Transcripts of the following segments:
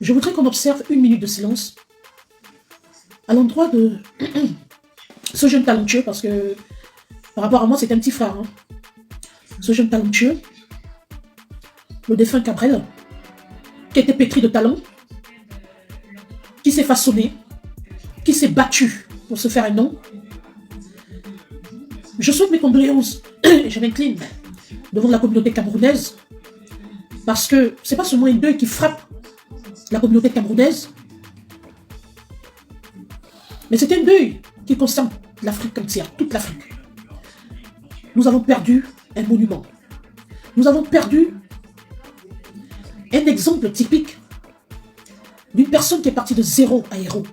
Je voudrais qu'on observe 1 minute de silence à l'endroit de ce jeune talentueux, parce que par rapport à moi, c'est un petit frère. Hein. Ce jeune talentueux, le défunt Cabrel, qui était pétri de talent, qui s'est façonné, qui s'est battu pour se faire un nom. Je souhaite mes condoléances et je m'incline devant la communauté camerounaise, parce que c'est pas seulement un deuil qui frappe la communauté camerounaise, mais c'est un deuil qui concerne l'Afrique entière, toute l'Afrique. Nous avons perdu un monument. Nous avons perdu un exemple typique d'une personne qui est partie de zéro à héros.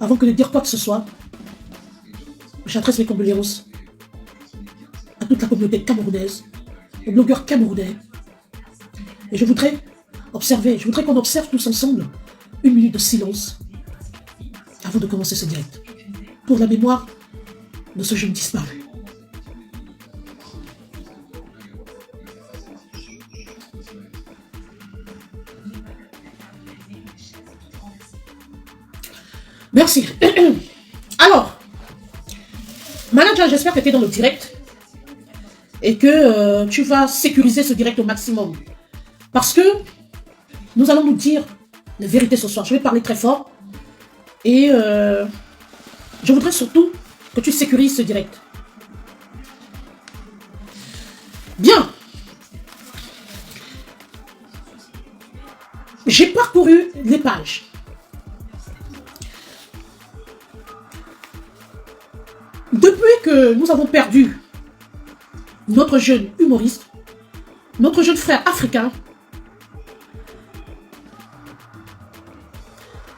Avant que de dire quoi que ce soit, j'adresse mes condoléances à toute la communauté camerounaise, aux blogueurs camerounais. Et je voudrais qu'on observe tous ensemble 1 minute de silence avant de commencer ce direct, pour la mémoire de ce jeune disparu. Merci. Alors, manager, j'espère que tu es dans le direct et que tu vas sécuriser ce direct au maximum. Parce que nous allons nous dire la vérité ce soir. Je vais parler très fort et je voudrais surtout que tu sécurises ce direct. Bien. J'ai parcouru les pages. Depuis que nous avons perdu notre jeune humoriste, notre jeune frère africain,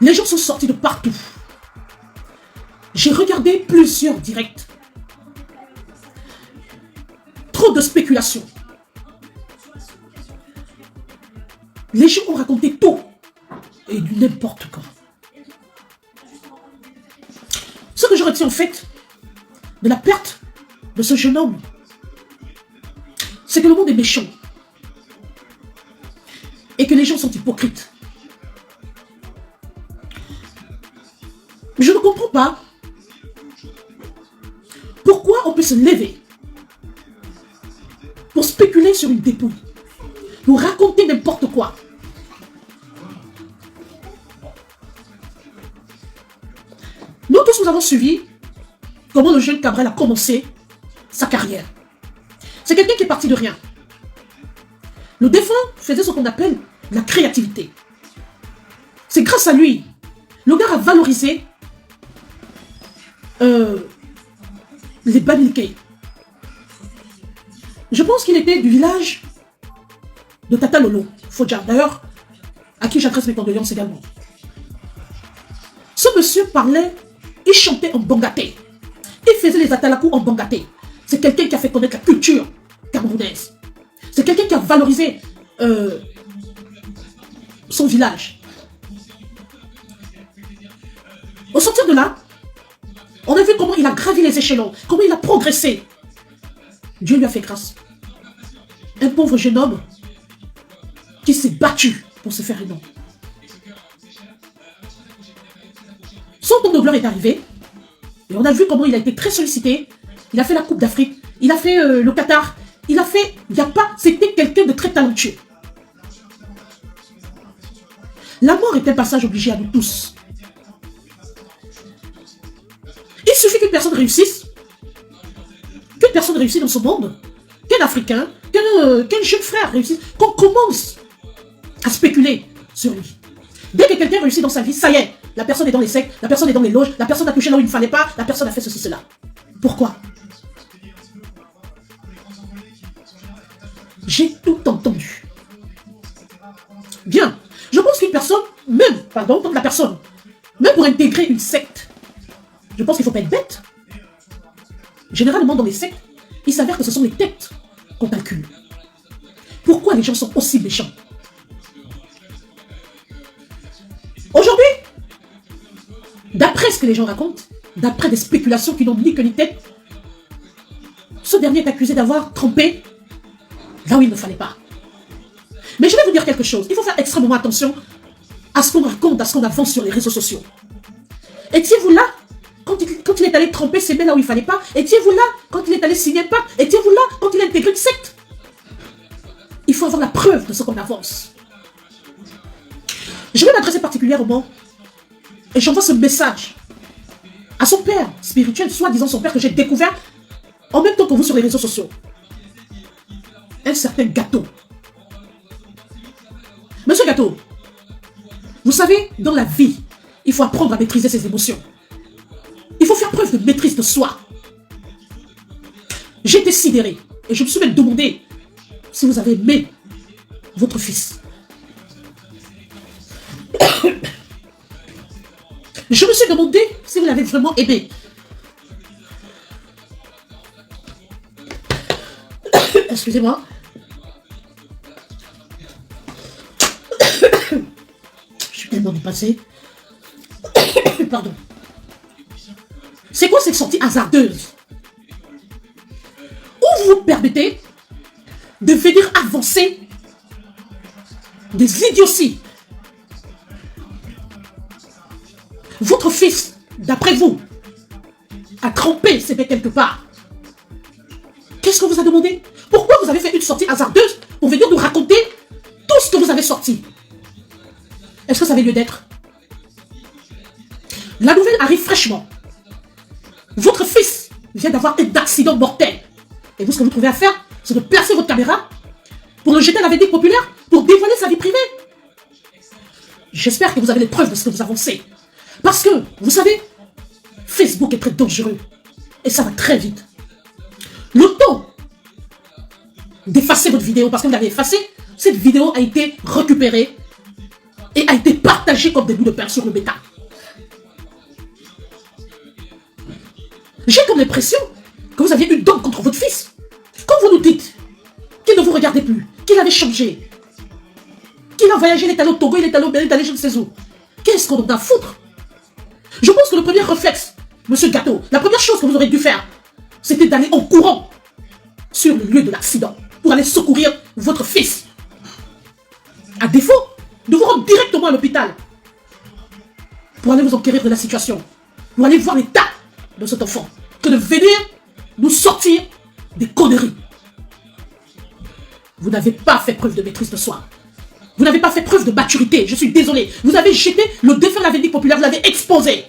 les gens sont sortis de partout. J'ai regardé plusieurs directs. Trop de spéculation. Les gens ont raconté tout et du n'importe quoi. Ce que je retiens en fait de la perte de ce jeune homme, c'est que le monde est méchant et que les gens sont hypocrites. Je ne comprends pas pourquoi on peut se lever pour spéculer sur une dépouille, pour raconter n'importe quoi. Nous tous, nous avons suivi comment le jeune Cabrel a commencé sa carrière. C'est quelqu'un qui est parti de rien. Le défunt faisait ce qu'on appelle la créativité. C'est grâce à lui, le gars a valorisé les Bamileke. Je pense qu'il était du village de Tata Lolo, Fodja, d'ailleurs, à qui j'adresse mes condoléances également. Ce monsieur parlait, il chantait en bangaté. Il faisait les atalakou en bangaté. C'est quelqu'un qui a fait connaître la culture camerounaise. C'est quelqu'un qui a valorisé son village. Au sortir de là, on a vu comment il a gravi les échelons, comment il a progressé. Dieu lui a fait grâce. Un pauvre jeune homme qui s'est battu pour se faire un nom. Son temps de gloire est arrivé. Et on a vu comment il a été très sollicité. Il a fait la Coupe d'Afrique. Il a fait le Qatar. Il a fait... C'était quelqu'un de très talentueux. La mort est un passage obligé à nous tous. Il suffit qu'une personne réussisse. Qu'une personne réussisse dans ce monde. Qu'un Africain, qu'un jeune frère réussisse. Qu'on commence à spéculer sur lui. Dès que quelqu'un réussit dans sa vie, ça y est. La personne est dans les sectes, la personne est dans les loges, la personne a touché là où il ne fallait pas, la personne a fait ceci, cela. Pourquoi? J'ai tout entendu. Bien. Je pense qu'une personne, même pour intégrer une secte, je pense qu'il ne faut pas être bête. Généralement, dans les sectes, il s'avère que ce sont les têtes qu'on calcule. Pourquoi les gens sont aussi méchants? Aujourd'hui, d'après ce que les gens racontent, d'après des spéculations qui n'ont ni queue ni tête, ce dernier est accusé d'avoir trempé là où il ne fallait pas. Mais je vais vous dire quelque chose. Il faut faire extrêmement attention à ce qu'on raconte, à ce qu'on avance sur les réseaux sociaux. Étiez-vous là quand il est allé tremper ses mains là où il ne fallait pas? Étiez-vous là quand il est allé signer un pacte? Étiez-vous là quand il a intégré une secte? Il faut avoir la preuve de ce qu'on avance. Je vais m'adresser particulièrement et j'envoie ce message à son père spirituel, soi-disant son père que j'ai découvert en même temps que vous sur les réseaux sociaux. Un certain Gâteau. Monsieur Gâteau, vous savez, dans la vie, il faut apprendre à maîtriser ses émotions. Il faut faire preuve de maîtrise de soi. J'ai été sidéré et je me suis même demandé si vous avez aimé votre fils. Je me suis demandé si vous l'avez vraiment aimé. Excusez-moi. Je suis tellement dépassée. Pardon. C'est quoi cette sortie hasardeuse où vous vous permettez de venir avancer des idioties? Votre fils, d'après vous, a trempé ses mains quelque part. Qu'est-ce qu'on vous a demandé? Pourquoi vous avez fait une sortie hasardeuse pour venir nous raconter tout ce que vous avez sorti? Est-ce que ça avait lieu d'être? La nouvelle arrive fraîchement. Votre fils vient d'avoir un accident mortel. Et vous, ce que vous trouvez à faire, c'est de placer votre caméra pour le jeter à la vindicte populaire, pour dévoiler sa vie privée. J'espère que vous avez les preuves de ce que vous avancez. Parce que, vous savez, Facebook est très dangereux. Et ça va très vite. Le temps d'effacer votre vidéo, parce que vous l'avez effacée, cette vidéo a été récupérée et a été partagée comme des bouts de pain sur le méta. J'ai comme l'impression que vous aviez une dent contre votre fils. Quand vous nous dites qu'il ne vous regardait plus, qu'il avait changé, qu'il a voyagé, il est allé au Togo, il est allé au Bénin, il est allé je ne sais où. Qu'est-ce qu'on en a à foutre? Je pense que le premier réflexe, monsieur Gâteau, la première chose que vous aurez dû faire, c'était d'aller en courant sur le lieu de l'accident pour aller secourir votre fils. À défaut, de vous rendre directement à l'hôpital pour aller vous enquérir de la situation, pour aller voir l'état de cet enfant, que de venir nous sortir des conneries. Vous n'avez pas fait preuve de maîtrise de soi. Vous n'avez pas fait preuve de maturité, je suis désolé. Vous avez jeté le défunt de la vindicte populaire, vous l'avez exposé.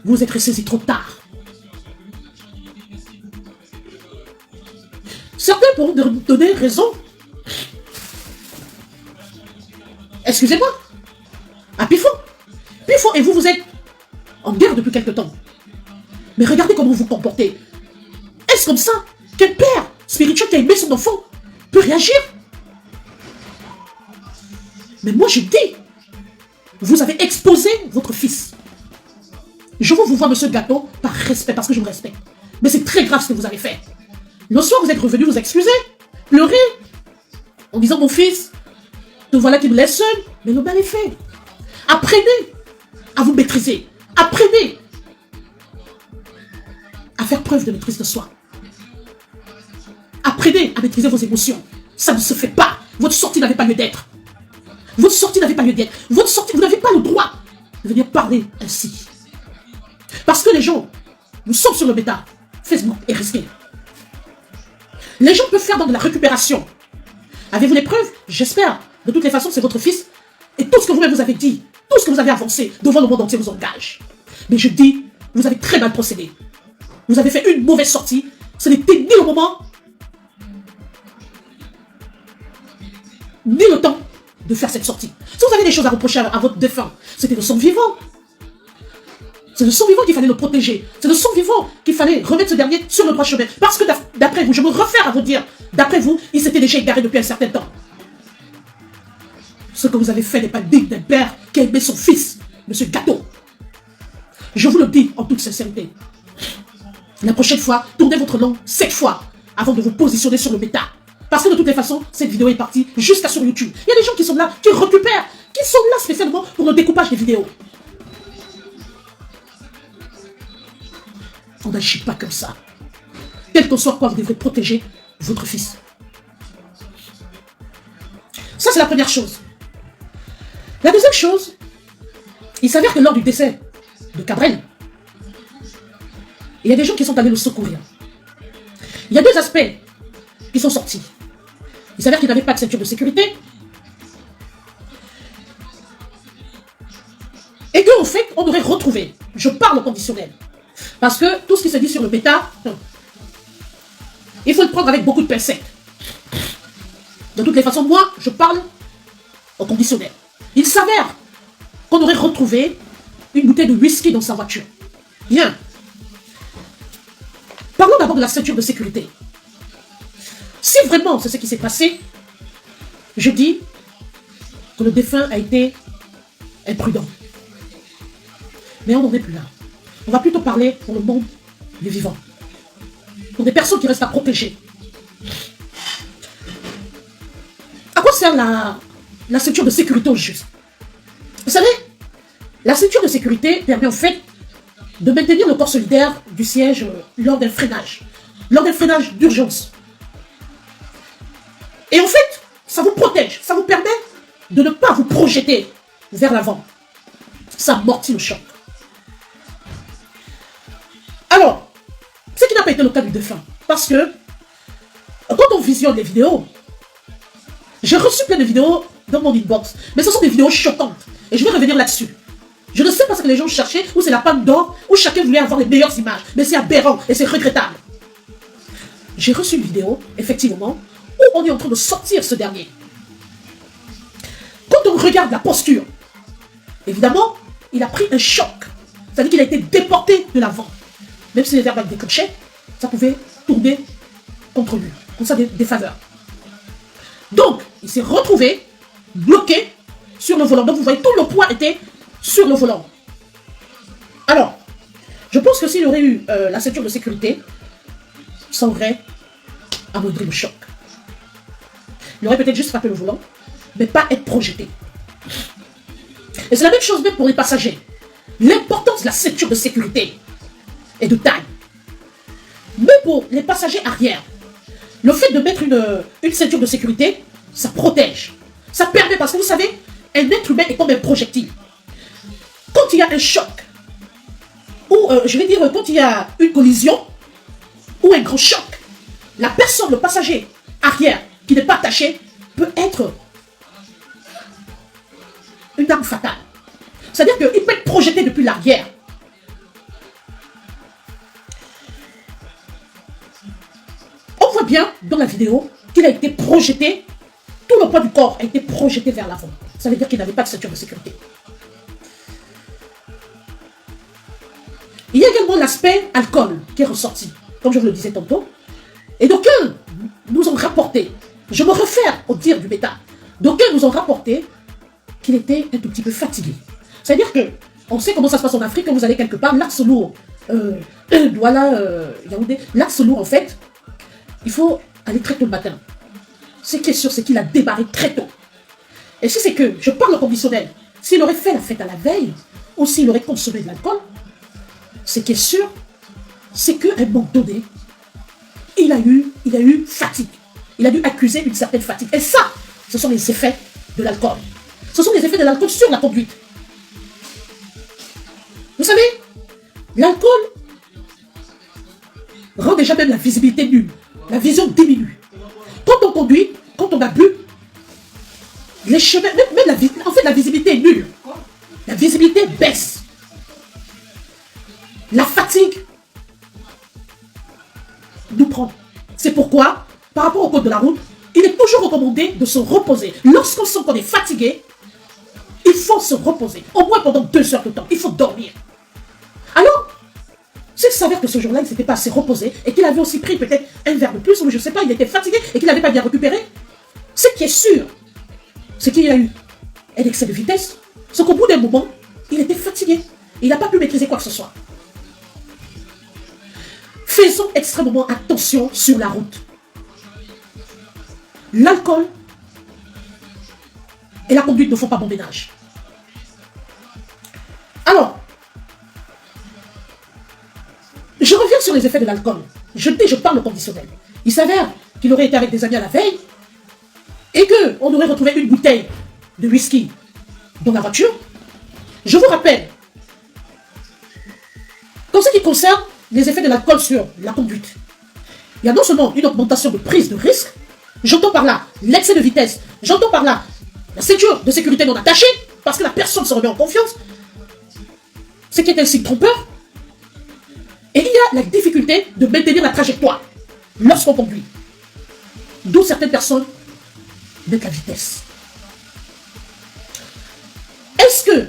Vous êtes ressaisi trop tard. Certains pourront donner raison. Excusez-moi. À Pifon. Pifon et vous, vous êtes en guerre depuis quelque temps. Mais regardez comment vous vous comportez. Est-ce comme ça qu'un père spirituel qui a aimé son enfant peut réagir? Mais moi je dis, vous avez exposé votre fils. Je veux vous voir, monsieur Gâteau, par respect, parce que je vous respecte. Mais c'est très grave ce que vous avez fait. Le soir, vous êtes revenu vous excuser, pleurer, en disant, mon fils, te voilà qui me laisse seul. Mais le mal est fait. Apprenez à vous maîtriser. Apprenez à faire preuve de maîtrise de soi. Apprenez à maîtriser vos émotions. Ça ne se fait pas. Votre sortie n'avait pas lieu d'être. Votre sortie n'avait pas lieu d'être. Votre sortie, vous n'avez pas le droit de venir parler ainsi. Parce que les gens, nous sommes sur le méta. Facebook est risqué. Les gens peuvent faire dans de la récupération. Avez-vous les preuves? J'espère. De toutes les façons, c'est votre fils. Et tout ce que vous-même vous avez dit, tout ce que vous avez avancé devant le monde entier vous engage. Mais je dis, vous avez très mal procédé. Vous avez fait une mauvaise sortie. Ce n'était ni le moment, ni le temps de faire cette sortie. Si vous avez des choses à reprocher à votre défunt, c'était le sang vivant. C'est le sang vivant qu'il fallait le protéger. C'est le sang vivant qu'il fallait remettre ce dernier sur le droit chemin. Parce que d'après vous, je me réfère à vous dire, d'après vous, il s'était déjà égaré depuis un certain temps. Ce que vous avez fait n'est pas digne d'un père qui a aimé son fils, monsieur Gâteau. Je vous le dis en toute sincérité. La prochaine fois, tournez votre langue 7 fois avant de vous positionner sur le méta. Parce que de toutes les façons, cette vidéo est partie jusqu'à sur YouTube. Il y a des gens qui sont là, qui récupèrent, qui sont là spécialement pour le découpage des vidéos. On n'agit pas comme ça. Quel que soit quoi, vous devrez protéger votre fils. Ça, c'est la première chose. La deuxième chose, il s'avère que lors du décès de Cabrel, il y a des gens qui sont allés le secourir. Il y a deux aspects qui sont sortis. Il s'avère qu'il n'avait pas de ceinture de sécurité. Et qu'en fait, on aurait retrouvé. Je parle au conditionnel. Parce que tout ce qui se dit sur le bêta, il faut le prendre avec beaucoup de pincettes. De toutes les façons, moi, je parle au conditionnel. Il s'avère qu'on aurait retrouvé une bouteille de whisky dans sa voiture. Bien. Parlons d'abord de la ceinture de sécurité. Si vraiment c'est ce qui s'est passé, je dis que le défunt a été imprudent. Mais on n'en est plus là. On va plutôt parler pour le monde des vivants. Pour des personnes qui restent à protéger. À quoi sert la ceinture de sécurité au juste? Vous savez, la ceinture de sécurité permet en fait de maintenir le corps solidaire du siège lors d'un freinage. Lors d'un freinage d'urgence. Et en fait, ça vous protège. Ça vous permet de ne pas vous projeter vers l'avant. Ça amortit le choc. Alors, ce qui n'a pas été le cas du défunt. Parce que, quand on visionne les vidéos, j'ai reçu plein de vidéos dans mon inbox. Mais ce sont des vidéos choquantes. Et je vais revenir là-dessus. Je ne sais pas ce que les gens cherchaient, ou c'est la panne d'or, ou chacun voulait avoir les meilleures images. Mais c'est aberrant et c'est regrettable. J'ai reçu une vidéo, effectivement, où on est en train de sortir ce dernier. Quand on regarde la posture, évidemment, il a pris un choc. C'est-à-dire qu'il a été déporté de l'avant. Même si les airbags déclenchaient, ça pouvait tourner contre lui. Comme ça, des faveurs. Donc, il s'est retrouvé bloqué sur le volant. Donc, vous voyez, tout le poids était sur le volant. Alors, je pense que s'il aurait eu la ceinture de sécurité, ça aurait amoindri le choc. Il aurait peut-être juste frappé le volant, mais pas être projeté. Et c'est la même chose même pour les passagers. L'importance de la ceinture de sécurité est de taille. Mais pour les passagers arrière, le fait de mettre une ceinture de sécurité, ça protège. Ça permet, parce que vous savez, un être humain est comme un projectile. Quand il y a un choc, ou je vais dire, quand il y a une collision, ou un grand choc, la personne, le passager arrière, qui n'est pas attaché, peut être une arme fatale. C'est-à-dire qu'il peut être projeté depuis l'arrière. On voit bien dans la vidéo qu'il a été projeté, tout le poids du corps a été projeté vers l'avant. Ça veut dire qu'il n'avait pas de ceinture de sécurité. Il y a également l'aspect alcool qui est ressorti, comme je vous le disais tantôt. Et d'aucuns nous ont rapporté, je me réfère au dire du bêta, d'aucuns nous ont rapporté qu'il était un tout petit peu fatigué. C'est-à-dire que, on sait comment ça se passe en Afrique, quand vous allez quelque part, l'axe lourd, Douala, Yaoundé, l'axe lourd en fait, il faut aller très tôt le matin. Ce qui est sûr, c'est qu'il a débarré très tôt. Et si c'est que, je parle au conditionnel, s'il aurait fait la fête à la veille, ou s'il aurait consommé de l'alcool, ce qui est sûr, c'est qu'à un moment donné, il a eu fatigue. Il a dû accuser une certaine fatigue. Et ça, ce sont les effets de l'alcool. Ce sont les effets de l'alcool sur la conduite. Vous savez, l'alcool rend déjà même la visibilité nulle. La vision diminue. Quand on conduit, quand on a bu, les chemins, en fait la visibilité est nulle. La visibilité baisse. La fatigue nous prend. C'est pourquoi, par rapport au code de la route, il est toujours recommandé de se reposer. Lorsqu'on sent qu'on est fatigué, il faut se reposer. Au moins pendant 2 heures de temps. Il faut dormir. Alors, s'il s'avère que ce jour-là, il ne s'était pas assez reposé et qu'il avait aussi pris peut-être un verre de plus, ou je ne sais pas, il était fatigué et qu'il n'avait pas bien récupéré, ce qui est sûr, c'est qu'il y a eu un excès de vitesse, c'est qu'au bout d'un moment, il était fatigué. Il n'a pas pu maîtriser quoi que ce soit. Faisons extrêmement attention sur la route. L'alcool et la conduite ne font pas bon ménage. Alors, je reviens sur les effets de l'alcool. Je parle au conditionnel. Il s'avère qu'il aurait été avec des amis à la veille. et qu'on aurait retrouvé une bouteille de whisky dans la voiture, je vous rappelle, qu'en ce qui concerne les effets de l'alcool sur la conduite, il y a non seulement une augmentation de prise de risque, j'entends par là l'excès de vitesse, j'entends par là la ceinture de sécurité non attachée, parce que la personne se remet en confiance, ce qui est un signe trompeur, et il y a la difficulté de maintenir la trajectoire lorsqu'on conduit. D'où certaines personnes mettent la vitesse. Est-ce que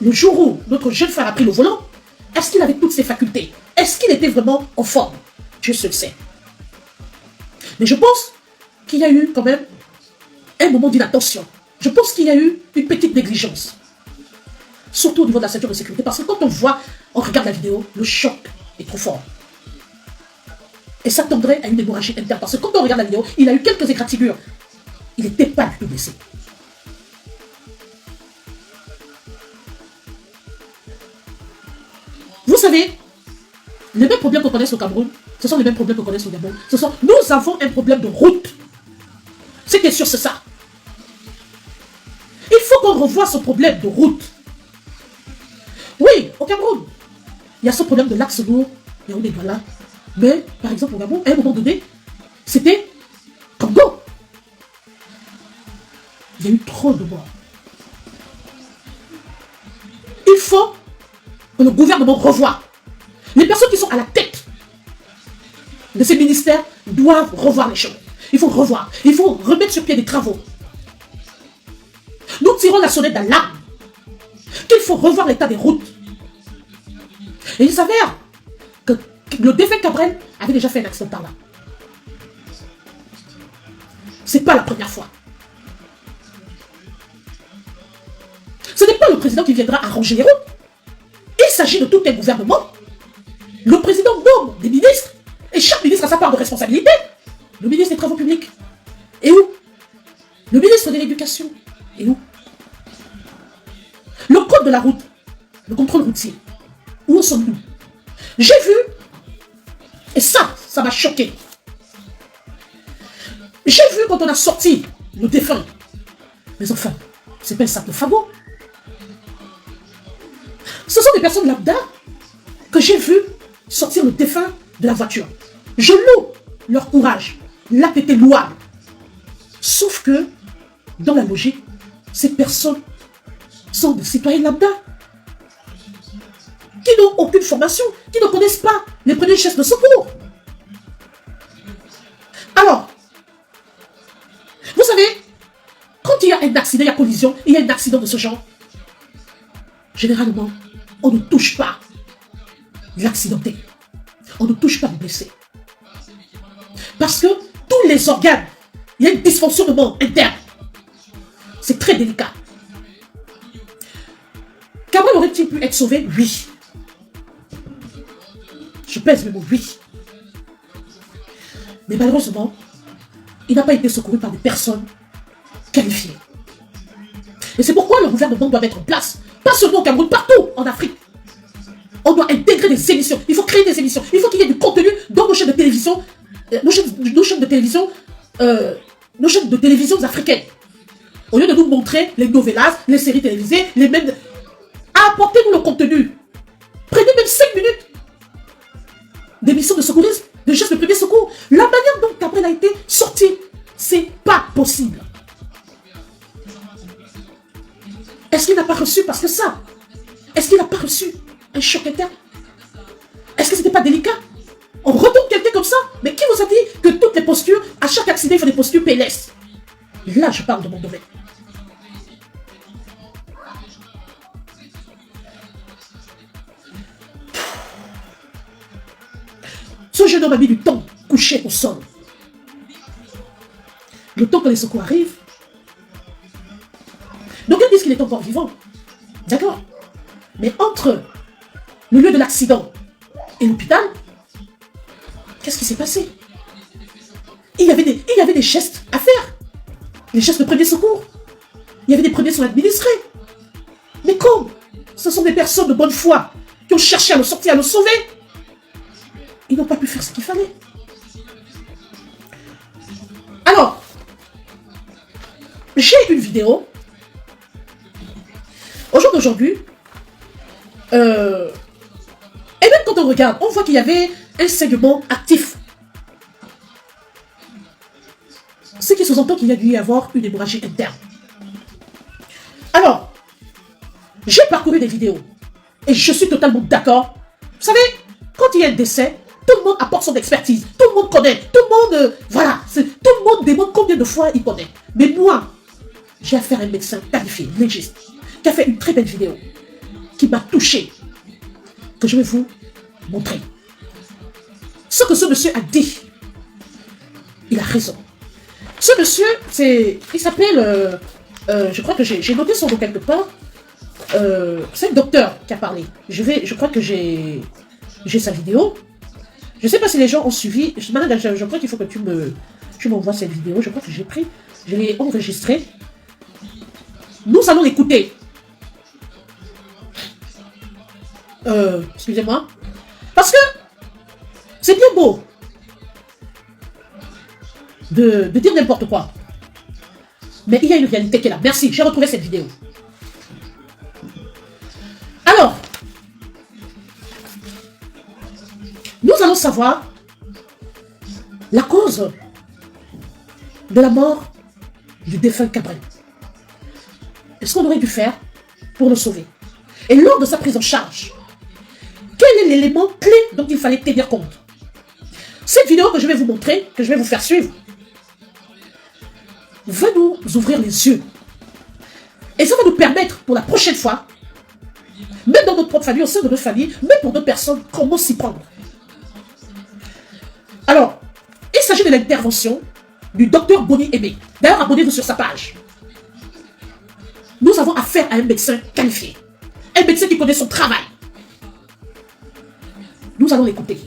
le jour où notre jeune frère a pris le volant, est-ce qu'il avait toutes ses facultés? Est-ce qu'il était vraiment en forme? Dieu seul sait. Mais je pense qu'il y a eu quand même un moment d'inattention. Je pense qu'il y a eu une petite négligence. Surtout au niveau de la ceinture de sécurité. Parce que quand on regarde la vidéo, le choc est trop fort. Et ça tendrait à une hémorragie interne. Parce que quand on regarde la vidéo, il a eu quelques égratignures. Il n'était pas du tout blessé. Vous savez, les mêmes problèmes qu'on connaît au Cameroun, ce sont les mêmes problèmes qu'on connaît au Gabon. Nous avons un problème de route. Ce qui est sûr, c'est ça. Il faut qu'on revoie ce problème de route. Oui, au Cameroun, il y a ce problème de l'axe lourd, et on est là. Mais, par exemple, au Gabon, à un moment donné, c'était Congo. Il y a eu trop de morts. Il faut que le gouvernement revoie. Les personnes qui sont à la tête de ces ministères doivent revoir les choses. Il faut revoir. Il faut remettre sur pied des travaux. Nous tirons la sonnette d'alarme qu'il faut revoir l'état des routes. Et il s'avère que le défunt Cabrel avait déjà fait un accident par là. C'est pas la première fois. Ce n'est pas le président qui viendra arranger les routes. Il s'agit de tout un gouvernement. Le président nomme des ministres et chaque ministre a sa part de responsabilité. Le ministre des Travaux publics. Et où? Le ministre de l'Éducation. Et où? Le code de la route. Le contrôle routier. Où en sommes-nous? J'ai vu, et ça m'a choqué. J'ai vu quand on a sorti le défunt. Mais enfin, c'est pas un sac de fagots. Ce sont des personnes lambda que j'ai vu sortir le défunt de la voiture. Je loue leur courage. L'acte était louable. Sauf que, dans la logique, ces personnes sont des citoyens lambda qui n'ont aucune formation, qui ne connaissent pas les premiers gestes de secours. Alors, vous savez, quand il y a un accident, il y a collision, il y a un accident de ce genre, généralement, on ne touche pas l'accidenté. On ne touche pas le blessé. Parce que tous les organes, il y a un dysfonctionnement interne. C'est très délicat. Cabrel aurait-il pu être sauvé? Oui. Je pèse le mot oui. Mais malheureusement, il n'a pas été secouru par des personnes qualifiées. Et c'est pourquoi le gouvernement doit mettre en place, pas seulement au Cameroun, partout en Afrique. On doit intégrer des émissions. Il faut créer des émissions. Il faut qu'il y ait du contenu dans nos chaînes de télévision, nos chaînes de télévision africaines. Au lieu de nous montrer les novellas, les séries télévisées, les mêmes... Apportez-nous le contenu. Prenez même 5 minutes d'émissions de secourisme, de gestes de premier secours. La manière dont Cabrel a été sorti, c'est pas possible. Est-ce qu'il n'a pas reçu parce que ça? Est-ce qu'il n'a pas reçu un choc interne? Est-ce que c'était pas délicat? On retourne quelqu'un comme ça? Mais qui vous a dit que toutes les postures, à chaque accident, il faut des postures PLS? Là, je parle de mon domaine. Ce jeune homme a mis du temps couché au sol. Le temps que les secours arrivent. Donc ils disent qu'il est encore vivant. D'accord. Mais entre le lieu de l'accident et l'hôpital, qu'est-ce qui s'est passé? Il y avait des gestes à faire. Les gestes de premier secours. Il y avait des premiers soins administrés. Mais comme ce sont des personnes de bonne foi qui ont cherché à le sortir, à le sauver, ils n'ont pas pu faire ce qu'il fallait. Alors, j'ai une vidéo. Au jour d'aujourd'hui, et même quand on regarde, on voit qu'il y avait un saignement actif. Ce qui sous-entend qu'il y a dû y avoir une hémorragie interne. Alors, j'ai parcouru des vidéos et je suis totalement d'accord. Vous savez, quand il y a un décès, tout le monde apporte son expertise, tout le monde connaît, tout le monde, voilà, tout le monde demande combien de fois il connaît. Mais moi, j'ai affaire à un médecin qualifié, légiste, qui a fait une très belle vidéo, qui m'a touché, que je vais vous montrer. Ce que ce monsieur a dit, il a raison. Ce monsieur, il s'appelle, je crois que j'ai noté son nom quelque part, c'est un docteur qui a parlé. Je crois que j'ai sa vidéo. Je ne sais pas si les gens ont suivi. Je crois qu'il faut que tu m'envoies cette vidéo. Je crois que je l'ai enregistrée. Nous allons l'écouter. Excusez-moi. Parce que c'est bien beau de dire n'importe quoi. Mais il y a une réalité qui est là. Merci, j'ai retrouvé cette vidéo. Alors, nous allons savoir la cause de la mort du défunt Cabrel. Est-ce qu'on aurait dû faire pour le sauver? Et lors de sa prise en charge, quel est l'élément clé dont il fallait tenir compte? Cette vidéo que je vais vous montrer, que je vais vous faire suivre, va nous ouvrir les yeux. Et ça va nous permettre pour la prochaine fois, même dans notre propre famille, au sein de notre famille, même pour d'autres personnes, comment s'y prendre. Alors, il s'agit de l'intervention du docteur Boni Aimé. D'ailleurs, abonnez-vous sur sa page. Nous avons affaire à un médecin qualifié. Un médecin qui connaît son travail. Nous allons l'écouter.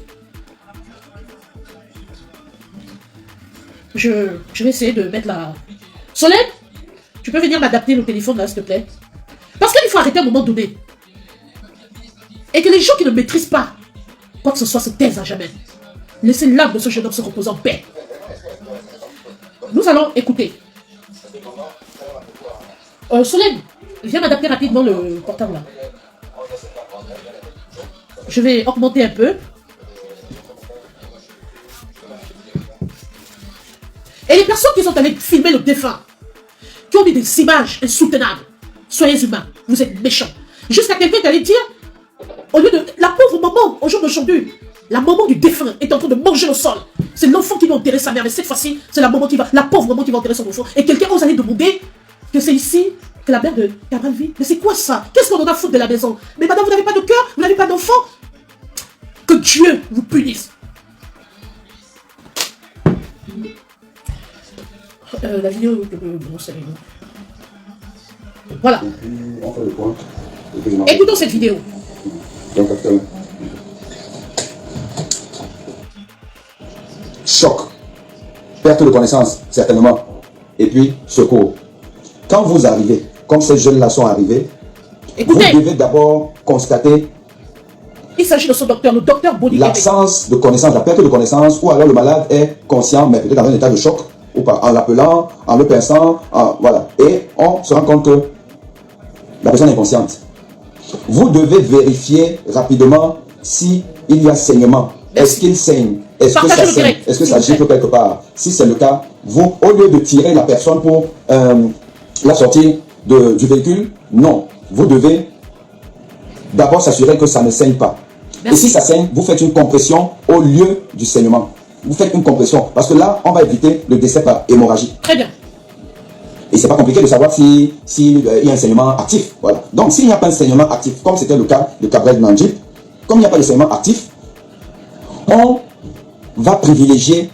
Je vais essayer de mettre la... Solène, tu peux venir m'adapter le téléphone là, s'il te plaît? Parce qu'il faut arrêter à un moment donné. Et que les gens qui ne maîtrisent pas quoi que ce soit se taisent à jamais. Laissez l'âme de ce jeune homme se reposer en paix. Nous allons écouter. Solène, viens m'adapter rapidement le portable là. Je vais augmenter un peu. Et les personnes qui sont allées filmer le défunt, qui ont mis des images insoutenables, soyez humains, vous êtes méchants. Jusqu'à quelqu'un qui allait dire, au lieu de... La pauvre maman, au jour d'aujourd'hui, la maman du défunt est en train de manger au sol. C'est l'enfant qui va enterrer sa mère, mais cette fois-ci, c'est la pauvre maman qui va enterrer son enfant. Et quelqu'un ose aller demander que c'est ici que la mère de Cabrel vit. Mais c'est quoi ça? Qu'est-ce qu'on en a foutre de la maison? Mais madame, vous n'avez pas de cœur? Vous n'avez pas d'enfant? Que Dieu vous punisse. La vidéo voilà. Écoutons cette vidéo. Choc, perte de connaissance, certainement, et puis secours. Quand vous arrivez, comme ces jeunes-là sont arrivés, écoutez, vous devez d'abord constater il s'agit de ce docteur, le docteur Boni Aimé. L'absence de connaissance, la perte de connaissance, ou alors le malade est conscient, mais peut-être dans un état de choc, ou pas, en l'appelant, en le pinçant, voilà. Et on se rend compte que la personne est inconsciente. Vous devez vérifier rapidement s'il y a saignement. Est-ce qu'il saigne? Est-ce que ça saigne? Est-ce que ça gifle quelque part? Si c'est le cas, vous, au lieu de tirer la personne pour la sortir du véhicule, non. Vous devez d'abord s'assurer que ça ne saigne pas. Merci. Et si ça saigne, vous faites une compression au lieu du saignement. Vous faites une compression. Parce que là, on va éviter le décès par hémorragie. Très bien. Et c'est pas compliqué de savoir s'il y a un saignement actif. Voilà. Donc, s'il n'y a pas un saignement actif, comme c'était le cas de Cabrel Nandjip, comme il n'y a pas de saignement actif, on va privilégier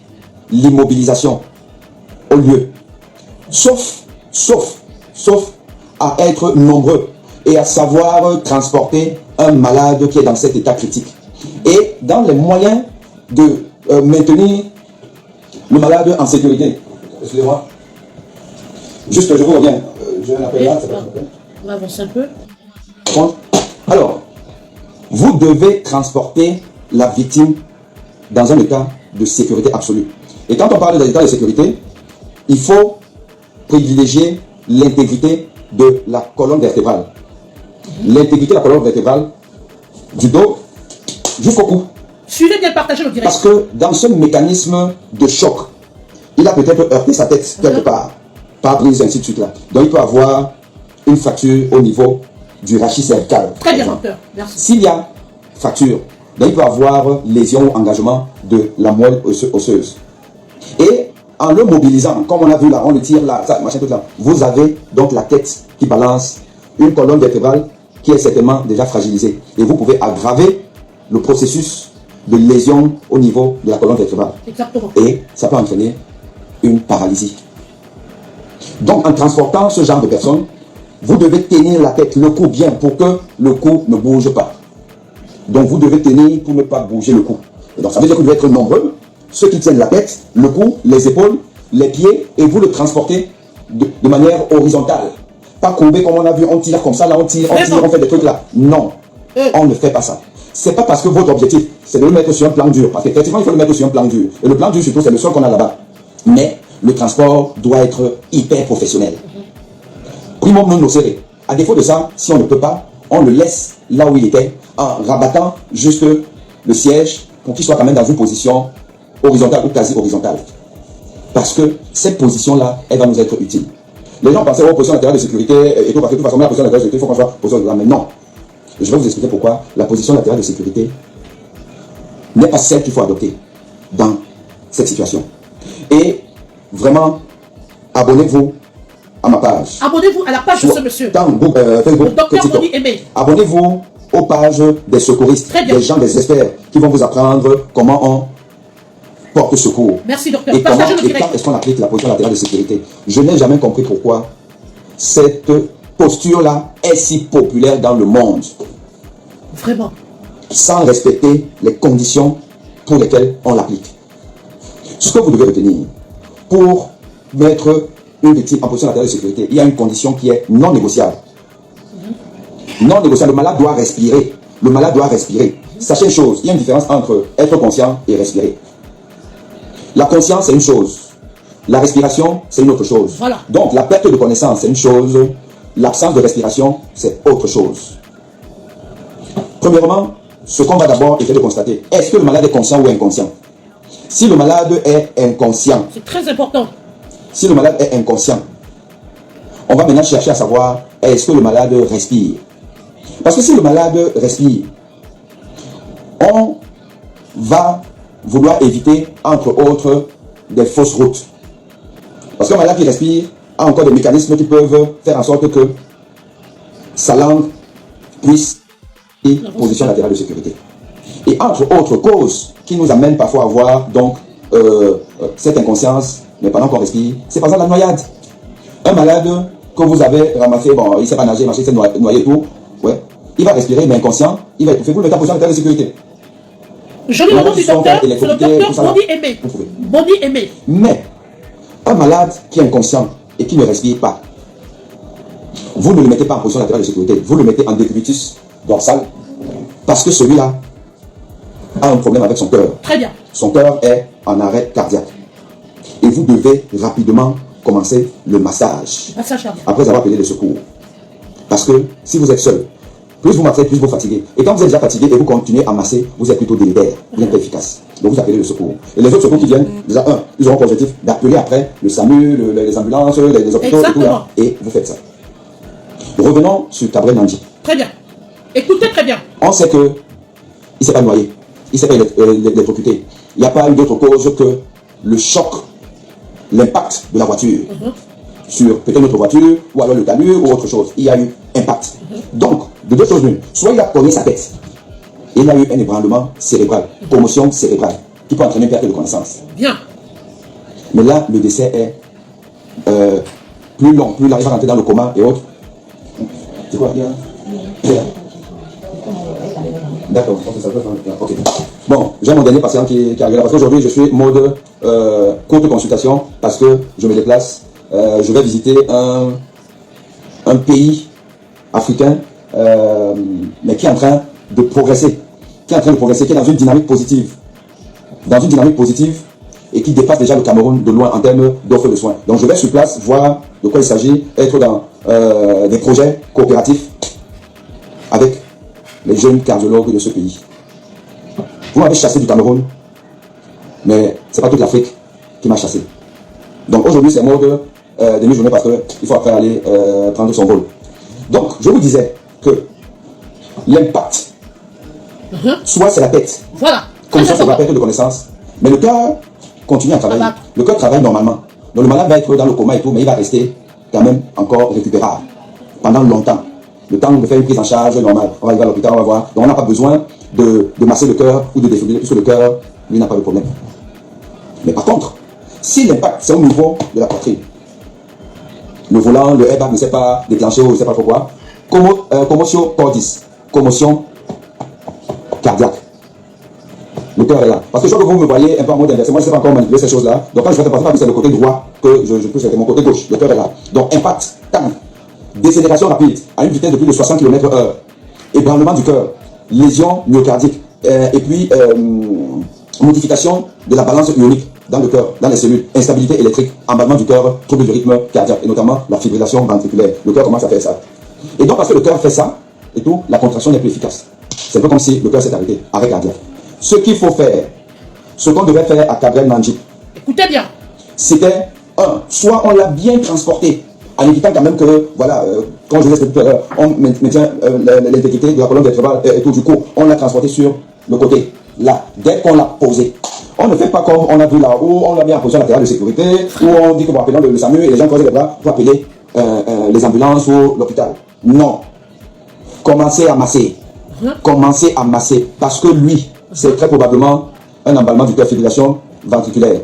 l'immobilisation au lieu. Sauf à être nombreux et à savoir transporter un malade qui est dans cet état critique. Et dans les moyens de maintenir le malade en sécurité. Excusez-moi. Juste, je vous reviens. Je vais l'appeler là. On va avancer un peu. Alors, vous devez transporter la victime dans un état de sécurité absolue. Et quand on parle d'un état de sécurité, il faut privilégier l'intégrité de la colonne vertébrale. L'intégrité de la colonne vertébrale du dos jusqu'au cou. Suivez bien, partagez le direct. Parce que dans ce mécanisme de choc, il a peut-être heurté sa tête quelque part, par brise, ainsi de suite là. Donc il peut avoir une fracture au niveau du rachis cervical. Très bien, docteur. Merci. S'il y a fracture, donc il peut avoir lésion ou engagement de la moelle osseuse. Et en le mobilisant, comme on a vu là, on le tire là, ça, machin, tout là, vous avez donc la tête qui balance, une colonne vertébrale qui est certainement déjà fragilisée. Et vous pouvez aggraver le processus de lésion au niveau de la colonne vertébrale. Exactement. Et ça peut entraîner une paralysie. Donc en transportant ce genre de personnes, vous devez tenir la tête, le cou bien pour que le cou ne bouge pas. Donc vous devez tenir pour ne pas bouger le cou. Et donc ça veut dire que vous devez être nombreux, ceux qui tiennent la tête, le cou, les épaules, les pieds, et vous le transportez de manière horizontale. Pas courbé comme on a vu, on tire comme ça, là on tire, on fait des trucs là. Non, on ne fait pas ça. C'est pas parce que votre objectif, c'est de le mettre sur un plan dur. Parce qu'effectivement, il faut le mettre sur un plan dur. Et le plan dur, surtout, c'est le sol qu'on a là-bas. Mais le transport doit être hyper professionnel. Primum non nocere. À défaut de ça, si on ne peut pas, on le laisse là où il était, en rabattant juste le siège pour qu'il soit quand même dans une position horizontale ou quasi horizontale. Parce que cette position-là, elle va nous être utile. Les gens pensaient aux positions latérales de sécurité et tout, parce que de toute façon, la position latérale de sécurité, il faut qu'on soit position latérale. Mais non. Je vais vous expliquer pourquoi la position latérale de sécurité n'est pas celle qu'il faut adopter dans cette situation. Et vraiment, abonnez-vous à ma page. Abonnez-vous à la page de ce monsieur. Dans Facebook, le docteur Moni Aimé. Abonnez-vous aux pages des secouristes, des gens, des experts qui vont vous apprendre comment on porte secours. Merci docteur. Et comment et quand est-ce qu'on applique la position latérale de sécurité. Je n'ai jamais compris pourquoi cette posture-là est si populaire dans le monde. Vraiment. Sans respecter les conditions pour lesquelles on l'applique. Ce que vous devez retenir, pour mettre une victime en position latérale de sécurité, il y a une condition qui est non négociable. Non négociable. Le malade doit respirer. Le malade doit respirer. Sachez une chose, il y a une différence entre être conscient et respirer. La conscience, c'est une chose. La respiration, c'est une autre chose. Voilà. Donc, la perte de connaissance, c'est une chose. L'absence de respiration, c'est autre chose. Premièrement, ce qu'on va d'abord essayer de constater, est-ce que le malade est conscient ou inconscient? Si le malade est inconscient, c'est très important. Si le malade est inconscient, on va maintenant chercher à savoir, est-ce que le malade respire? Parce que si le malade respire, on va vouloir éviter, entre autres, des fausses routes. Parce qu'un malade qui respire a encore des mécanismes qui peuvent faire en sorte que sa langue puisse et position latérale de sécurité. Et entre autres causes qui nous amènent parfois à avoir donc cette inconscience, mais pendant qu'on respire, c'est par exemple la noyade. Un malade que vous avez ramassé, bon, il ne sait pas nager, il s'est noyé et tout, ouais, il va respirer, mais inconscient, il va étouffer. Vous le mettez en position latérale de sécurité. Je lis le nom du docteur, c'est le docteur Moni Aimé. Moni Aimé. Mais un malade qui est inconscient et qui ne respire pas, vous ne le mettez pas en position latérale de sécurité, vous le mettez en décubitus dorsal, parce que celui-là a un problème avec son cœur. Très bien. Son cœur est en arrêt cardiaque. Et vous devez rapidement commencer le massage. Après avoir appelé le secours. Parce que si vous êtes seul, plus vous massez, plus vous fatiguez. Et quand vous êtes déjà fatigué et vous continuez à masser, vous êtes plutôt délétère, vous n'êtes pas efficace. Donc vous appelez le secours. Et les autres secours qui viennent, déjà ils auront pour objectif d'appeler après le SAMU, les ambulances, les hôpitaux et tout là. Et vous faites ça. Revenons sur Cabrel Nandji. Très bien. Écoutez très bien. On sait que il ne s'est pas noyé. Il ne s'est pas électrocuté. Il n'y a pas eu d'autre cause que le choc, l'impact de la voiture sur peut-être notre voiture, ou alors le talus, ou autre chose. Il y a eu impact. Donc, de deux choses l'une. Soit il a cogné sa tête, et il a eu un ébranlement cérébral, commotion cérébrale, qui peut entraîner une perte de connaissance. Bien. Mais là, le décès est plus long, il va rentrer dans le coma et autres. C'est quoi? D'accord, ok. Bon, j'ai mon dernier patient qui arrive là, parce qu'aujourd'hui je suis mode courte consultation, parce que je me déplace, je vais visiter un pays africain, mais qui est en train de progresser, qui est dans une dynamique positive. Dans une dynamique positive, et qui dépasse déjà le Cameroun de loin en termes d'offres de soins. Donc je vais sur place voir de quoi il s'agit, être dans des projets coopératifs avec les jeunes cardiologues de ce pays. Vous m'avez chassé du Cameroun, mais ce n'est pas toute l'Afrique qui m'a chassé. Donc aujourd'hui c'est mode demi-journée parce qu'il faut après aller prendre son vol. Donc je vous disais que l'impact, soit c'est la tête, Voilà. comme ça c'est la perte de connaissance, mais le cœur continue à travailler. Le cœur travaille normalement. Donc le malade va être dans le coma et tout, mais il va rester quand même encore récupérable pendant longtemps. Le temps de faire une prise en charge normale. On va arriver à l'hôpital, on va voir. Donc on n'a pas besoin de masser le cœur ou de défibriller, puisque le cœur, lui, n'a pas de problème. Mais par contre, si l'impact, c'est au niveau de la poitrine, le volant, le airbag ne s'est pas déclenché ou je ne sais pas pourquoi, commotion cordis, commotion cardiaque. Le cœur est là. Parce que je crois que vous me voyez un peu en mode inversé. Moi, je ne sais pas encore manipuler ces choses-là. Donc, quand je fais passer, c'est le côté droit que je peux, c'est mon côté gauche. Le cœur est là. Donc, impact, tam, décélération rapide à une vitesse de plus de 60 km/h, ébranlement du cœur, lésion myocardique, et puis modification de la balance ionique dans le cœur, dans les cellules, instabilité électrique, emballement du cœur, trouble du rythme cardiaque, et notamment la fibrillation ventriculaire. Le cœur commence à faire ça. Et donc, parce que le cœur fait ça, et tout, la contraction n'est plus efficace. C'est un peu comme si le cœur s'est arrêté, arrêt cardiaque. Ce qu'il faut faire, ce qu'on devait faire à Gabriel Mandjik, écoutez bien, c'était soit on l'a bien transporté, en évitant quand même que, voilà, comme je l'ai expliqué tout à l'heure, on maintient l'intégrité de la colonne vertébrale et tout, du coup, on l'a transporté sur le côté, là, dès qu'on l'a posé. On ne fait pas comme on a vu là-haut, on l'a mis en position latérale de sécurité, où on dit que bon, appelons le SAMU et les gens croisent les bras pour appeler les ambulances ou l'hôpital. Non. Commencez à masser. Commencez à masser, parce que lui, c'est très probablement un emballement du cœur, fibrillation ventriculaire.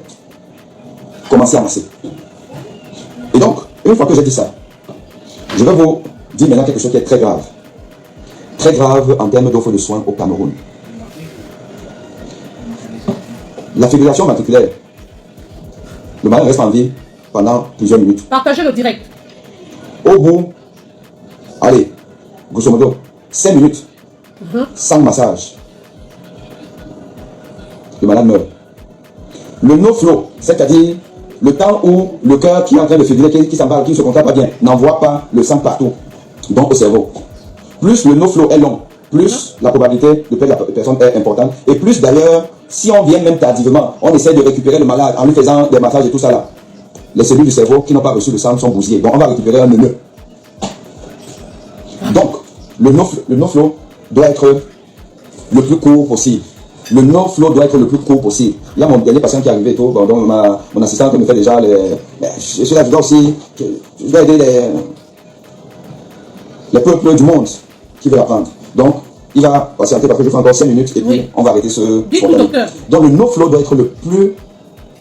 Commencez à masser. Et donc, une fois que j'ai dit ça, je vais vous dire maintenant quelque chose qui est très grave. Très grave en termes d'offre de soins au Cameroun. La fibrillation ventriculaire, le malade reste en vie pendant plusieurs minutes. Partagez le direct. Au bout, allez, grosso modo, 5 minutes, sans massage, le malade meurt. Le no-flow, c'est-à-dire le temps où le cœur qui est en train de fibriller, qui s'emballe, qui ne se contracte pas bien, n'envoie pas le sang partout, donc au cerveau. Plus le no-flow est long, plus la probabilité de perdre la personne est importante. Et plus d'ailleurs, si on vient même tardivement, on essaie de récupérer le malade en lui faisant des massages et tout ça là. Les cellules du cerveau qui n'ont pas reçu le sang sont bousillées. Donc on va récupérer un neuneu. Donc, le no-flow doit être le plus court possible. Le no-flow doit être le plus court possible. Là, mon dernier patient qui est arrivé, tout, bon, donc mon assistante me fait déjà je suis là, je dois aussi, je dois aider les peuples du monde qui veulent apprendre. Donc, il va patienter parce que je fais encore 5 minutes et puis on va arrêter ce problème. Donc, le no-flow doit être le plus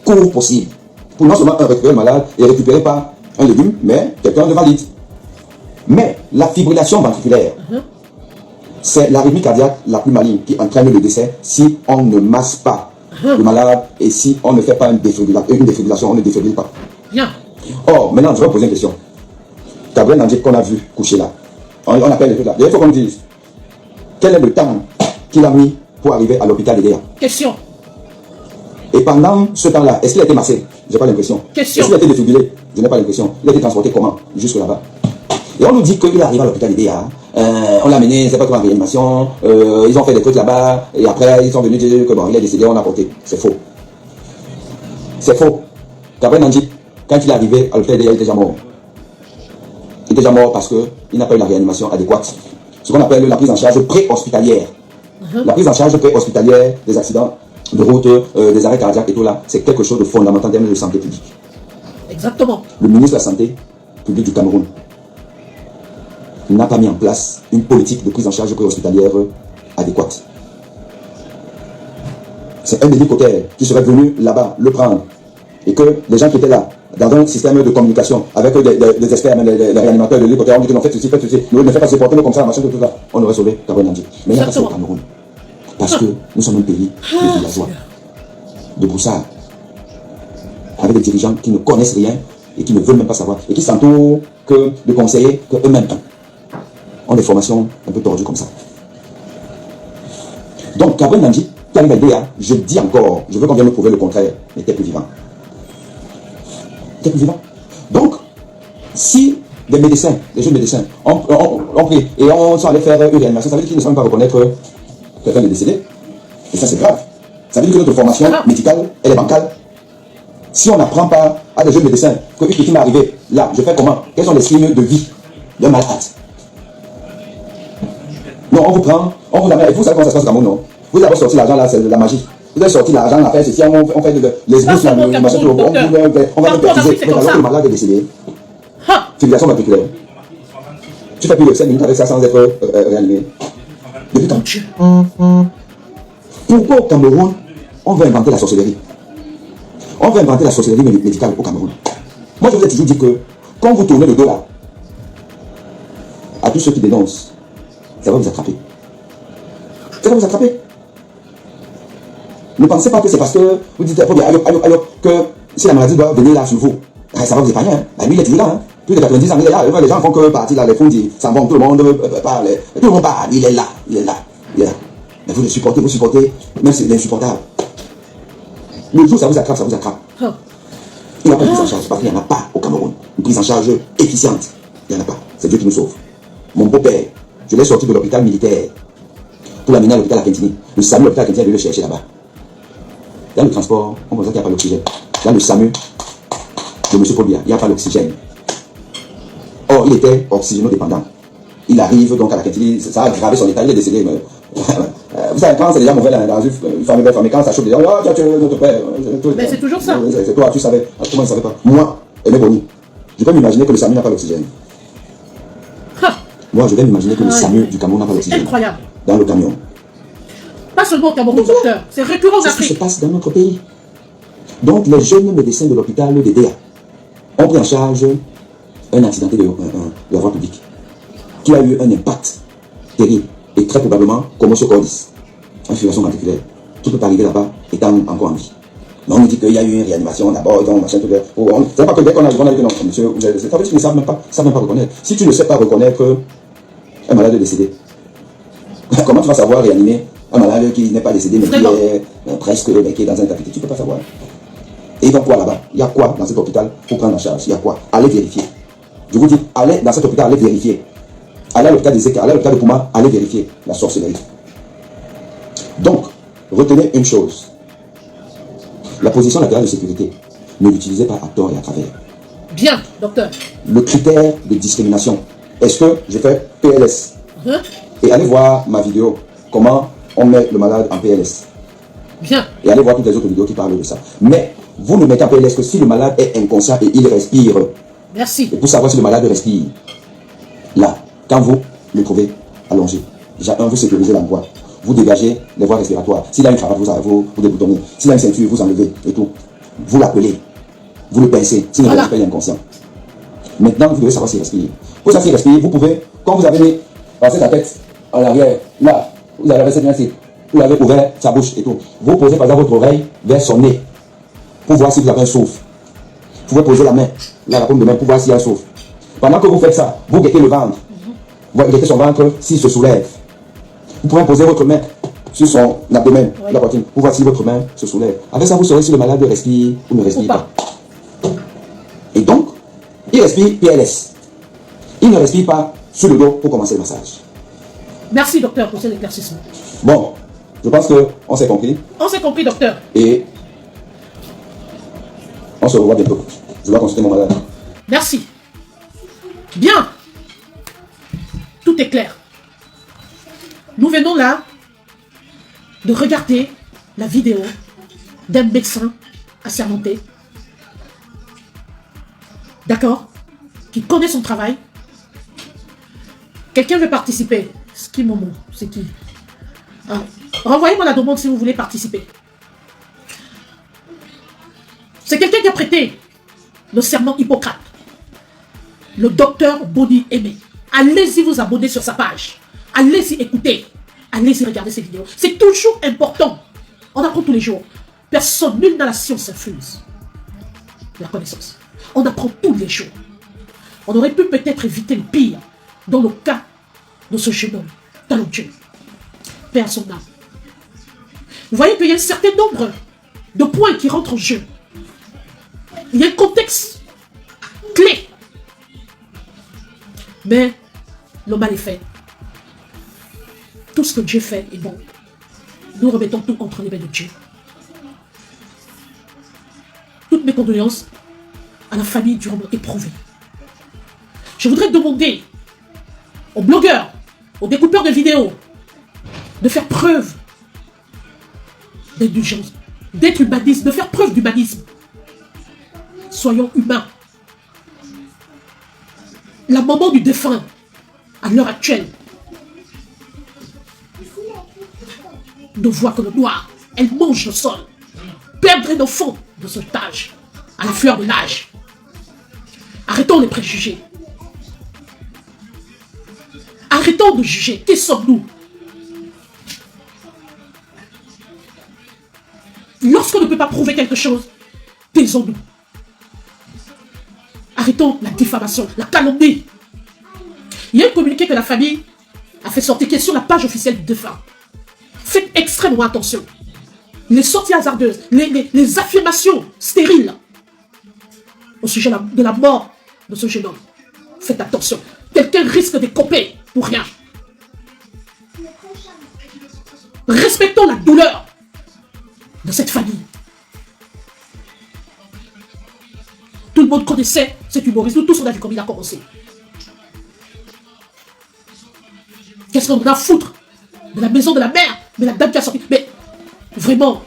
court possible. Pour non seulement récupérer le malade et récupérer pas un légume, mais quelqu'un de valide. Mais la fibrillation ventriculaire, c'est l'arythmie cardiaque la plus maligne qui entraîne le décès si on ne masse pas le malade et si on ne fait pas une défibrillation, on ne défibrille pas. Bien. Or, maintenant, je vais poser une question. Gabriel Mandjik qu'on a vu coucher là, on appelle les trucs là. Il faut qu'on me dise, quel est le temps qu'il a mis pour arriver à l'hôpital d'Edea? Question. Et pendant ce temps-là, est-ce qu'il a été massé? Je n'ai pas l'impression. Question. Est-ce qu'il a été défibrillé? Je n'ai pas l'impression. Il a été transporté comment? Jusque là-bas. Et on nous dit qu'il est arrivé à l'hôpital d'Edea. On l'a amené, je ne sais pas comment, en réanimation. Ils ont fait des trucs là-bas. Et après, ils sont venus dire que bon, il est décédé, on a porté. C'est faux. C'est faux. Gabriel Mandjik, quand il est arrivé à l'hôpital d'Edea, il était déjà mort. Il était déjà mort parce qu'il n'a pas eu la réanimation adéquate. Ce qu'on appelle la prise en charge pré-hospitalière. La prise en charge pré-hospitalière des accidents de route, des arrêts cardiaques et tout là, c'est quelque chose de fondamental en termes de santé publique. Exactement. Le ministre de la Santé publique du Cameroun n'a pas mis en place une politique de prise en charge pré-hospitalière adéquate. C'est un hélicoptère qui serait venu là-bas le prendre et que les gens qui étaient là, dans un système de communication avec des experts, les réanimateurs de l'hélicoptère, on dit que non, faites ceci, ne faites pas se porter comme ça, machin, tout ça, on aurait sauvé Gabriel Mandjik. Mais il n'y a pas ça au Cameroun. Parce que nous sommes un pays de villageois, de broussards, avec des dirigeants qui ne connaissent rien et qui ne veulent même pas savoir, et qui s'entourent que de conseillers qu'eux-mêmes ont des formations un peu tordues comme ça. Donc, Gabriel Mandjik, qui arrive à aider, hein, je dis encore, je veux qu'on vienne me prouver le contraire, mais t'es plus vivant. T'es plus vivant. Donc, si des médecins, des jeunes médecins, ont pris et on sont allés faire une réanimation, ça veut dire qu'ils ne savent pas reconnaître quelqu'un de décédé. Et ça, c'est grave. Ça veut dire que notre formation médicale, elle est bancale. Si on n'apprend pas à des jeunes médecins que une petite m'est arrivée, là, je fais comment? Quels sont les signes de vie d'un malade? Non, on vous prend, on vous amène, et vous savez comment ça se passe au Cameroun, non? Vous avez sorti l'argent là, c'est de la magie. Vous avez sorti l'argent, on fait ceci, on fait les bourses, le machin, on va baptiser, mais alors que le malade est décédé. Fibrillation ventriculaire. Tu fais plus de 5 minutes avec ça sans être réanimé. Depuis quand? Pourquoi au Cameroun, on veut inventer la sorcellerie? On veut inventer la sorcellerie médicale au Cameroun. Moi, je vous ai toujours dit que quand vous tournez le dos là, à tous ceux qui dénoncent, ça va vous attraper. Ça va vous attraper. Ne pensez pas que c'est parce que vous dites que si la maladie doit venir là sur vous, ça va vous épargner. Hein. Lui, il est toujours là. Hein. Plus de 90 ans, il est là. Les gens font que partir là, les fous disent, ça va, tout le monde parle. Tout le monde parle. Il est là. Il est là. Il est là. Mais vous le supportez, même si c'est insupportable. Le jour, ça vous attrape, ça vous attrape. Il n'y a pas de prise en charge, parce qu'il n'y en a pas au Cameroun. Une prise en charge efficiente. Il n'y en a pas. C'est Dieu qui nous sauve. Mon beau-père, je l'ai sorti de l'hôpital militaire pour l'amener à l'hôpital à Kentini. Le SAMU, l'hôpital à Kentini, il veut le chercher là-bas. Dans le transport, on constate qu'il n'y a pas d'oxygène. Dans le SAMU de M. Paul Biya, il n'y a pas d'oxygène. Or, il était oxygénodépendant. Il arrive donc à la Kentini, ça a aggravé son état, il est décédé. Vous savez, quand c'est déjà mauvais dans une famille belle famille, quand ça chauffe déjà, oh, tu es notre père. Mais c'est toujours ça. C'est toi, tu savais. Comment il ne savait pas? Moi, Aimé Boni, je peux m'imaginer que le SAMU n'a pas d'oxygène. Moi, je vais m'imaginer que le SAMU du Cameroun n'a pas d'oxygène. Incroyable. Dans le camion. Pas seulement au Cameroun, docteur. C'est récurrent en C'est ce qui se Afrique. passe dans notre pays. Donc, les jeunes médecins de l'hôpital de DEA ont pris en charge un accidenté de la voie publique qui a eu un impact terrible et très probablement commotion cordis, une fibrillation ventriculaire. Tout peut arriver là-bas étant encore en vie. Mais on nous dit qu'il y a eu une réanimation d'abord, machin, tout. C'est pas que dès qu'on a dit que non, monsieur, c'est pas parce qu'ils ne savent même pas reconnaître. Si tu ne sais pas reconnaître un malade décédé, comment tu vas savoir réanimer un malade qui n'est pas décédé, mais qui est presque qui est dans un tapis? Tu ne peux pas savoir. Et ils vont quoi là-bas? Il y a quoi dans cet hôpital pour prendre en charge? Il y a quoi? Allez vérifier. Je vous dis, allez dans cet hôpital, allez vérifier. Allez à l'hôpital de Zeka, allez à l'hôpital de Pouma, allez vérifier la sorcellerie. Donc, retenez une chose. La position latérale de sécurité, ne l'utilisez pas à tort et à travers. Bien, docteur. Le critère de discrimination. Est-ce que je fais PLS? Et allez voir ma vidéo, comment on met le malade en PLS. Bien. Et allez voir toutes les autres vidéos qui parlent de ça. Mais vous ne mettez en PLS que si le malade est inconscient et il respire. Merci. Et pour savoir si le malade respire, là, quand vous le trouvez allongé, vous sécurisez l'endroit, vous dégagez les voies respiratoires. S'il a une cravate, vous déboutonnez. S'il a une ceinture, vous enlevez et tout. Vous l'appelez, vous le pincez. S'il ne respire pas, il est inconscient. Maintenant, vous devez savoir s'il respire. Pour ça, s'il respire, vous pouvez, quand vous avez mis la tête en arrière, là, vous avez cette main-ci, vous avez ouvert sa bouche et tout. Vous posez par exemple votre oreille vers son nez pour voir si vous avez un souffle. Vous pouvez poser la main, la paume de main pour voir s'il y a un souffle. Pendant que vous faites ça, vous guettez le ventre. Vous guettez son ventre s'il se soulève. Vous pouvez poser votre main sur son abdomen, la poitrine, pour voir si votre main se soulève. Avec ça, vous saurez si le malade respire ou ne respire pas. Et donc, il respire PLS. Il ne respire pas sur le dos pour commencer le massage. Merci, docteur, pour cet éclaircissement. Bon, je pense qu'on s'est compris. On s'est compris, docteur. Et on se revoit bientôt. Je vais consulter mon malade. Merci. Bien. Tout est clair. Nous venons là de regarder la vidéo d'un médecin assermenté. D'accord? Qui connaît son travail. Quelqu'un veut participer. C'est qui, Momo? C'est qui? Ah. Renvoyez-moi la demande si vous voulez participer. C'est quelqu'un qui a prêté le serment Hippocrate. Le docteur Boni Aimé. Allez-y vous abonner sur sa page. Allez-y écouter. Allez-y regarder ses vidéos. C'est toujours important. On apprend tous les jours. Personne, nul dans la science infuse la connaissance. On apprend tous les jours. On aurait pu peut-être éviter le pire dans le cas de ce jeune homme talentueux. Père son âme. Vous voyez qu'il y a un certain nombre de points qui rentrent en jeu. Il y a un contexte clé. Mais le mal est fait. Tout ce que Dieu fait est bon. Nous remettons tout entre les mains de Dieu. Toutes mes condoléances à la famille durement éprouvée. Je voudrais demander aux blogueurs, aux découpeurs de vidéos, de faire preuve d'indulgence, d'être humaniste, de faire preuve d'humanisme. Soyons humains. La maman du défunt, à l'heure actuelle, ne voit que le noir. Elle mange le sol. Perdre un enfant de ce âge, à la fleur de l'âge. Arrêtons les préjugés. Arrêtons de juger. Qui sommes-nous? Lorsqu'on ne peut pas prouver quelque chose, taisons-nous. Arrêtons la diffamation, la calomnie. Il y a un communiqué que la famille a fait sortir qui est sur la page officielle du défunt. Faites extrêmement attention. Les sorties hasardeuses, les affirmations stériles au sujet de la mort de ce jeune homme. Faites attention. Quelqu'un risque de couper pour rien. Respectons la douleur de cette famille. Tout le monde connaissait cet humoriste. Nous tous on a vu comme il a commencé. Qu'est-ce qu'on a à foutre de la maison de la mère, de la dame qui a sorti? Mais vraiment,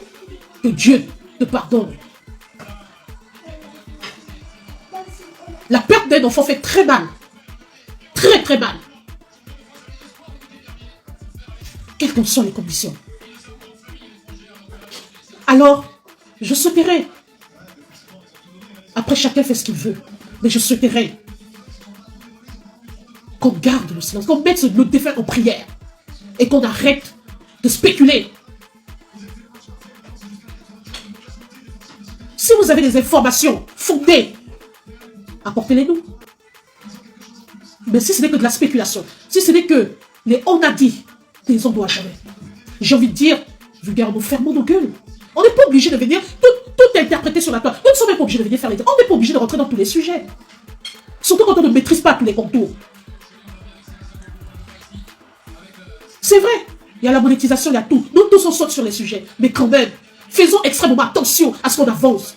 que Dieu te pardonne. La perte d'un enfant fait très mal. Très très mal. Quelles qu'en soient les conditions. Alors, je souhaiterais, après chacun fait ce qu'il veut, mais je souhaiterais qu'on garde le silence, qu'on mette le défunt en prière et qu'on arrête de spéculer. Si vous avez des informations fondées, apportez-les-nous. Mais si ce n'est que de la spéculation, si ce n'est que les on a dit, les on doit jamais. J'ai envie de dire, vulgairement, fermons nos gueules. On n'est pas obligé de venir tout interpréter sur la toile. Nous ne sommes pas obligés de venir faire les... On n'est pas obligé de rentrer dans tous les sujets. Surtout quand on ne maîtrise pas tous les contours. C'est vrai, il y a la monétisation, il y a tout. Nous tous on saute sur les sujets. Mais quand même, faisons extrêmement attention à ce qu'on avance.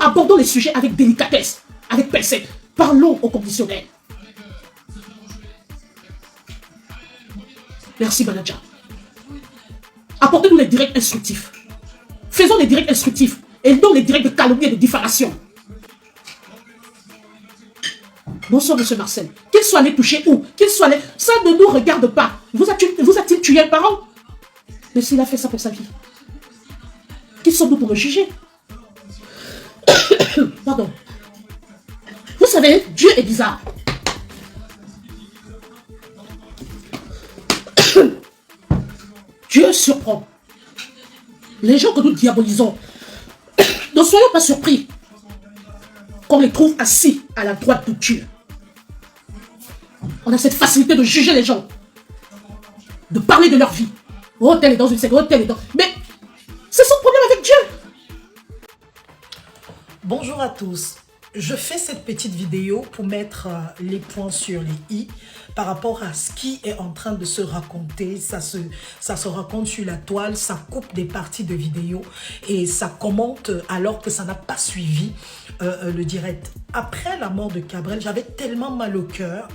Abordons les sujets avec délicatesse, avec pincette. Parlons au conditionnel. Merci, manager. Apportez-nous les directs instructifs. Faisons les directs instructifs et non les directs de calomnie et de diffamation. Bonsoir, monsieur Marcel. Qu'il soit allé toucher où? Qu'il soit allé... Ça ne nous regarde pas. Vous a-t-il tué un parent? Mais s'il a fait ça pour sa vie, qui sommes-nous pour le juger? Pardon. Vous savez, Dieu est bizarre. Dieu surprend. Les gens que nous diabolisons, ne soyons pas surpris qu'on les trouve assis à la droite de Dieu. On a cette facilité de juger les gens, de parler de leur vie. Oh, tel est dans une secte, oh, tel est dans... Mais c'est son problème avec Dieu. Bonjour à tous. Je fais cette petite vidéo pour mettre les points sur les i par rapport à ce qui est en train de se raconter. Ça se raconte sur la toile, ça coupe des parties de vidéo et ça commente alors que ça n'a pas suivi le direct. Après la mort de Cabrel, j'avais tellement mal au cœur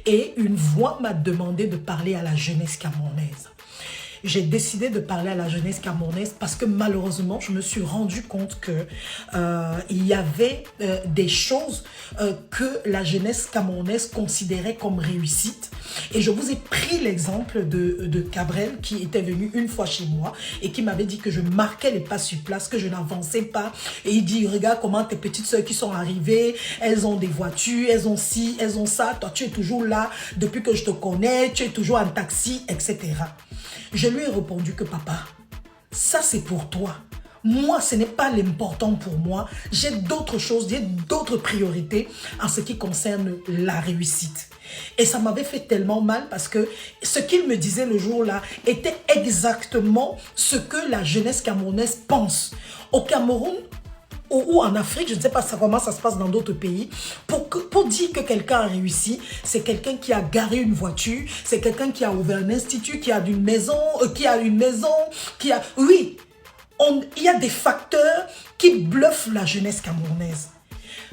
et une voix m'a demandé de parler à la jeunesse camerounaise. J'ai décidé de parler à la jeunesse camerounaise parce que malheureusement, je me suis rendu compte que il y avait des choses que la jeunesse camerounaise considérait comme réussite. Et je vous ai pris l'exemple de Cabrel qui était venu une fois chez moi et qui m'avait dit que je marquais les pas sur place, que je n'avançais pas. Et il dit, regarde comment tes petites soeurs qui sont arrivées, elles ont des voitures, elles ont ci, elles ont ça. Toi, tu es toujours là depuis que je te connais, tu es toujours en taxi, etc. Je lui ai répondu que papa, ça c'est pour toi. Moi, ce n'est pas l'important pour moi. J'ai d'autres choses, j'ai d'autres priorités en ce qui concerne la réussite. Et ça m'avait fait tellement mal parce que ce qu'il me disait le jour-là était exactement ce que la jeunesse camerounaise pense. Au Cameroun, ou en Afrique, je ne sais pas comment ça se passe dans d'autres pays, pour dire que quelqu'un a réussi, c'est quelqu'un qui a garé une voiture, c'est quelqu'un qui a ouvert un institut, qui a une maison, Oui, il y a des facteurs qui bluffent la jeunesse camerounaise.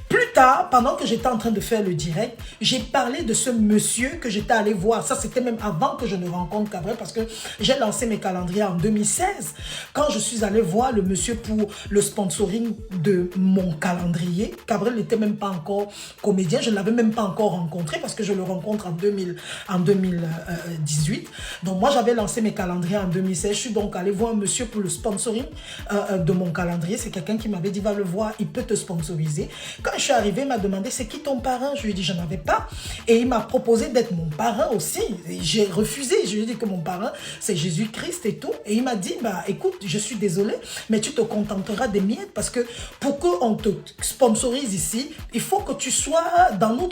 Plus tard, pendant que j'étais en train de faire le direct, j'ai parlé de ce monsieur que j'étais allé voir. Ça, c'était même avant que je ne rencontre Cabrel parce que j'ai lancé mes calendriers en 2016. Quand je suis allé voir le monsieur pour le sponsoring de mon calendrier, Cabrel n'était même pas encore comédien. Je ne l'avais même pas encore rencontré parce que je le rencontre en 2018. Donc, moi, j'avais lancé mes calendriers en 2016. Je suis donc allé voir un monsieur pour le sponsoring de mon calendrier. C'est quelqu'un qui m'avait dit, va le voir, il peut te sponsoriser. Quand je suis arrivé, il m'a demandé, c'est qui ton parrain? Je lui ai dit, je n'en avais pas. Et il m'a proposé d'être mon parrain aussi. J'ai refusé. Je lui ai dit que mon parrain, c'est Jésus-Christ et tout. Et il m'a dit, bah écoute, je suis désolé, mais tu te contenteras des miettes parce que pour qu'on te sponsorise ici, il faut que tu sois dans nos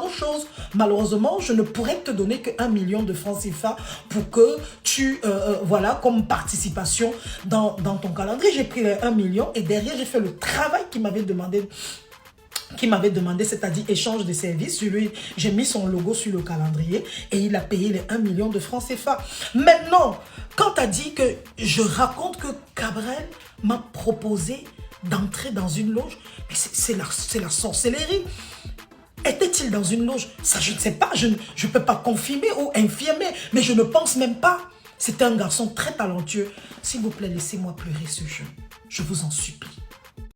choses. Malheureusement, je ne pourrais te donner que 1 million de francs CFA pour que tu, voilà, comme participation dans ton calendrier. J'ai pris les 1 million et derrière, j'ai fait le travail qu'il m'avait demandé, c'est-à-dire échange de services. J'ai mis son logo sur le calendrier et il a payé les 1 million de francs CFA. Maintenant, quand tu as dit que je raconte que Cabrel m'a proposé d'entrer dans une loge, c'est la sorcellerie. Était-il dans une loge? Ça, je ne sais pas, je ne peux pas confirmer ou infirmer, mais je ne pense même pas. C'était un garçon très talentueux. S'il vous plaît, laissez-moi pleurer ce jeu. Je vous en supplie.